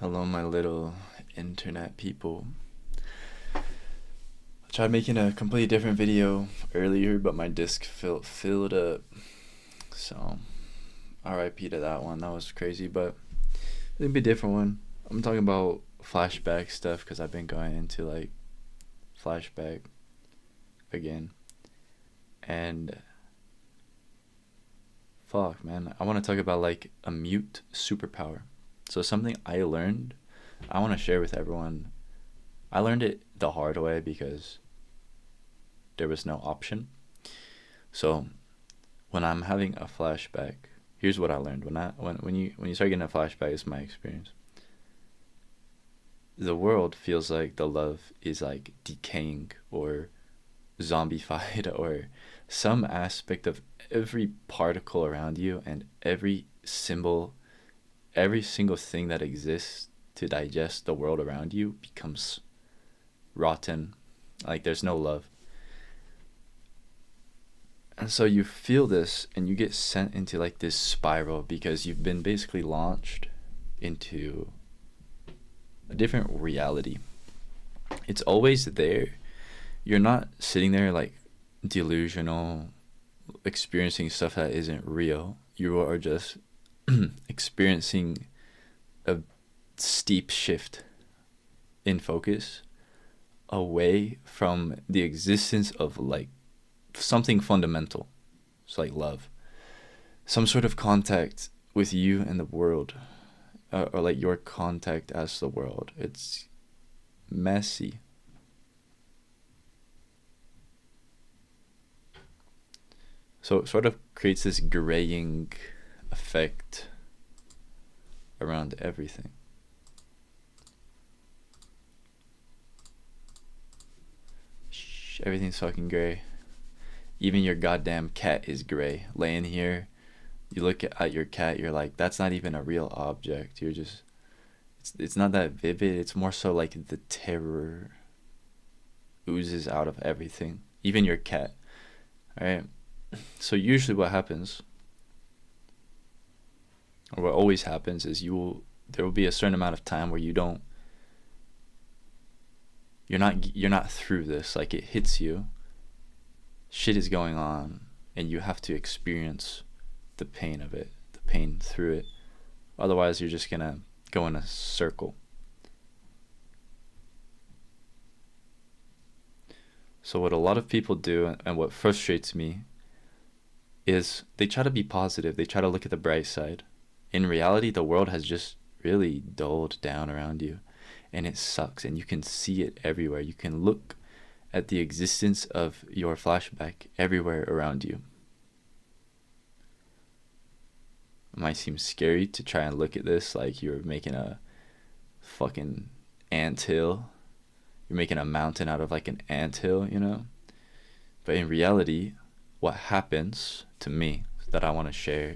Hello, my little internet people. I tried making a completely different video earlier, but my disk filled up. So, RIP to that one. That was crazy, but it'll be a different one. I'm talking about flashback stuff because I've been going into like flashback again. And fuck, man. I want to talk about like a mute superpower. So, something I learned, I want to share with everyone. I learned it the hard way because there was no option. So when I'm having a flashback, here's what I learned. When you start getting a flashback, it's my experience. The world feels like the love is like decaying or zombified or some aspect of every particle around you and every symbol, every single thing that exists to digest the world around you becomes rotten. Like there's no love. And so you feel this and you get sent into like this spiral because you've been basically launched into a different reality. It's always there. You're not sitting there like delusional, experiencing stuff that isn't real. You are just experiencing a steep shift in focus away from the existence of like something fundamental. It's like love. Some sort of contact with you and the world, or like your contact as the world. It's messy. So it sort of creates this graying effect around everything. Shh, everything's fucking gray. Even your goddamn cat is gray. Laying here, you look at your cat, you're like, that's not even a real object. You're just, it's not that vivid. It's more so like the terror oozes out of everything, even your cat. All right. So usually what happens, or what always happens, is there will be a certain amount of time where you're not through this. Like it hits you, shit is going on, and you have to experience the pain of it, the pain through it. Otherwise, you're just gonna go in a circle. So what a lot of people do, and what frustrates me, is they try to be positive. They try to look at the bright side. In reality, the world has just really dulled down around you, and it sucks. And you can see it everywhere. You can look at the existence of your flashback everywhere around you. It might seem scary to try and look at this like you're making a fucking anthill. You're making a mountain out of like an anthill, you know? But in reality, what happens to me that I want to share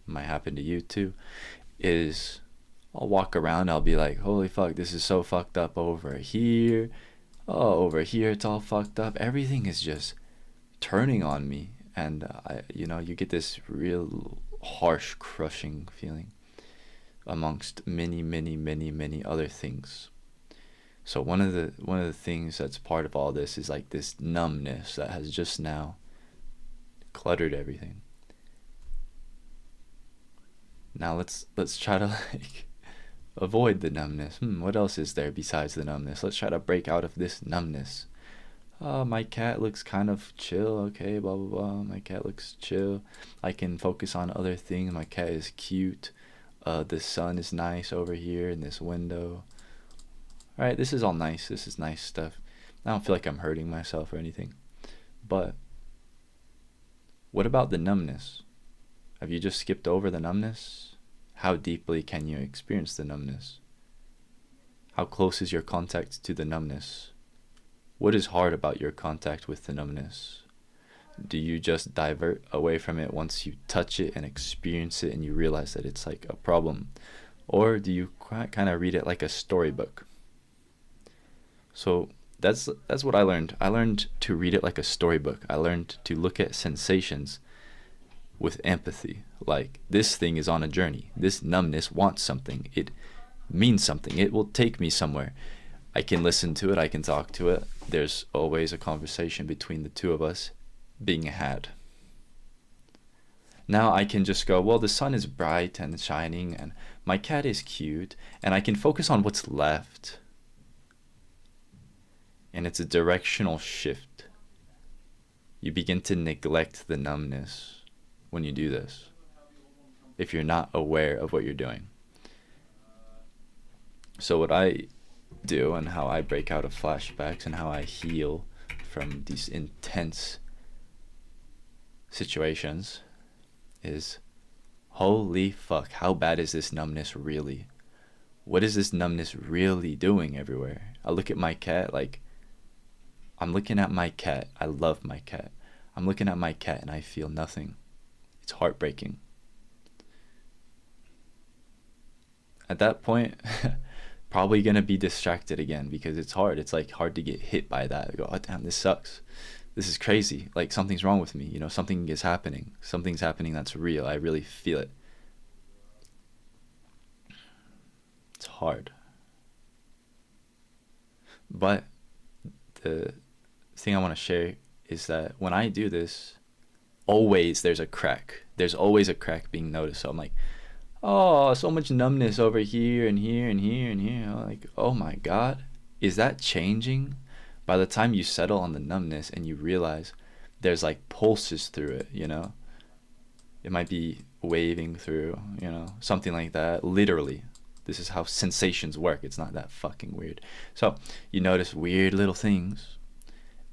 might happen to you too is I'll walk around, I'll be like, holy fuck, this is so fucked up over here. Oh, over here it's all fucked up. Everything is just turning on me, and you get this real harsh, crushing feeling amongst many, many, many, many other things. So one of the things that's part of all this is like this numbness that has just now cluttered everything. Now let's try to like avoid the numbness. What else is there besides the numbness? Let's try to break out of this numbness. Oh, my cat looks kind of chill. Okay, blah blah blah. My cat looks chill. I can focus on other things. My cat is cute. The sun is nice over here in this window. All right, this is all nice. This is nice stuff. I don't feel like I'm hurting myself or anything. But what about the numbness? Have you just skipped over the numbness? How deeply can you experience the numbness? How close is your contact to the numbness? What is hard about your contact with the numbness? Do you just divert away from it once you touch it and experience it and you realize that it's like a problem? Or do you kind of read it like a storybook? So that's what I learned. I learned to read it like a storybook. I learned to look at sensations with empathy. Like this thing is on a journey. This numbness wants something. It means something. It will take me somewhere. I can listen to it, I can talk to it. There's always a conversation between the two of us being had. Now I can just go, well, the sun is bright and shining, and my cat is cute, and I can focus on what's left. And it's a directional shift. You begin to neglect the numbness when you do this, if you're not aware of what you're doing. So what I do and how I break out of flashbacks and how I heal from these intense situations is, holy fuck, how bad is this numbness really? What is this numbness really doing everywhere? I look at my cat, like, I'm looking at my cat. I love my cat. I'm looking at my cat and I feel nothing. It's heartbreaking. At that point, probably gonna be distracted again because it's hard. It's like hard to get hit by that. I go, oh damn, this sucks. This is crazy. Like something's wrong with me. You know, something is happening. Something's happening that's real. I really feel it. It's hard. But the thing I want to share is that when I do this, always there's a crack. There's always a crack being noticed. So I'm like, oh, so much numbness over here and here and here and here. I'm like, oh my God, is that changing? By the time you settle on the numbness and you realize there's like pulses through it, you know, it might be waving through, you know, something like that. Literally, this is how sensations work. It's not that fucking weird. So you notice weird little things,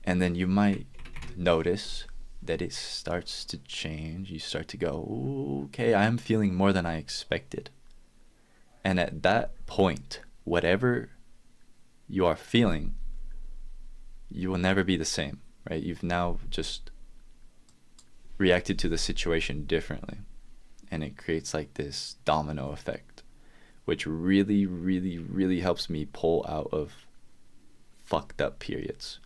and then you might notice that it starts to change. You start to go, ooh, okay, I am feeling more than I expected. And at that point, whatever you are feeling, you will never be the same, right? You've now just reacted to the situation differently. And it creates like this domino effect, which really, really, really helps me pull out of fucked up periods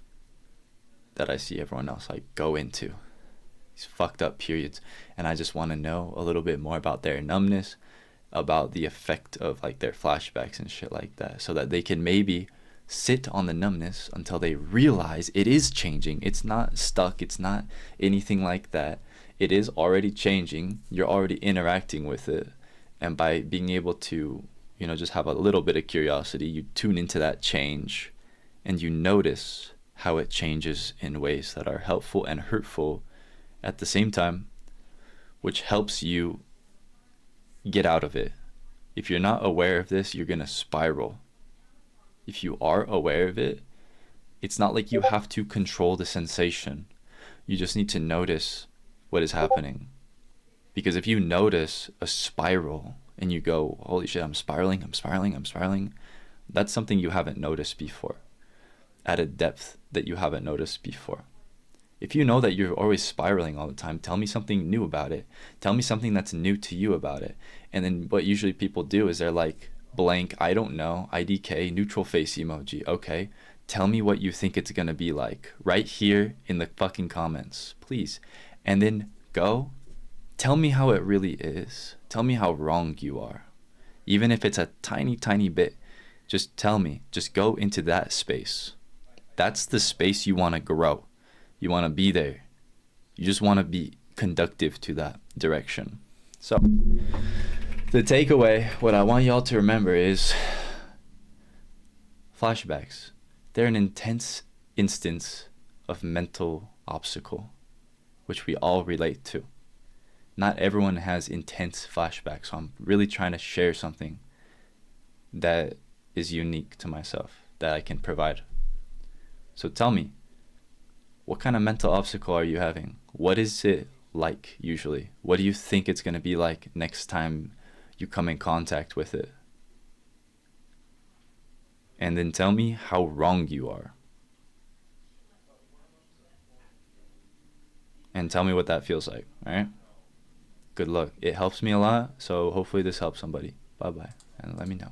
that I see everyone else like go into. These fucked up periods. And I just want to know a little bit more about their numbness, about the effect of like their flashbacks and shit like that, so that they can maybe sit on the numbness until they realize it is changing. It's not stuck. It's not anything like that. It is already changing. You're already interacting with it. And by being able to, you know, just have a little bit of curiosity, you tune into that change and you notice how it changes in ways that are helpful and hurtful at the same time, which helps you get out of it. If you're not aware of this, you're going to spiral. If you are aware of it, it's not like you have to control the sensation. You just need to notice what is happening. Because if you notice a spiral and you go, holy shit, I'm spiraling, that's something you haven't noticed before at a depth that you haven't noticed before. If you know that you're always spiraling all the time, tell me something new about it. Tell me something that's new to you about it. And then what usually people do is they're like, blank, I don't know, IDK, neutral face emoji. Okay, tell me what you think it's gonna be like right here in the fucking comments, please. And then go, tell me how it really is. Tell me how wrong you are. Even if it's a tiny, tiny bit, just tell me. Just go into that space. That's the space you want to grow. You want to be there. You just want to be conductive to that direction. So the takeaway, what I want y'all to remember is flashbacks. They're an intense instance of mental obstacle, which we all relate to. Not everyone has intense flashbacks, so I'm really trying to share something that is unique to myself that I can provide. So tell me, what kind of mental obstacle are you having? What is it like usually? What do you think it's going to be like next time you come in contact with it? And then tell me how wrong you are. And tell me what that feels like, alright? Good luck. It helps me a lot, so hopefully this helps somebody. Bye-bye, and let me know.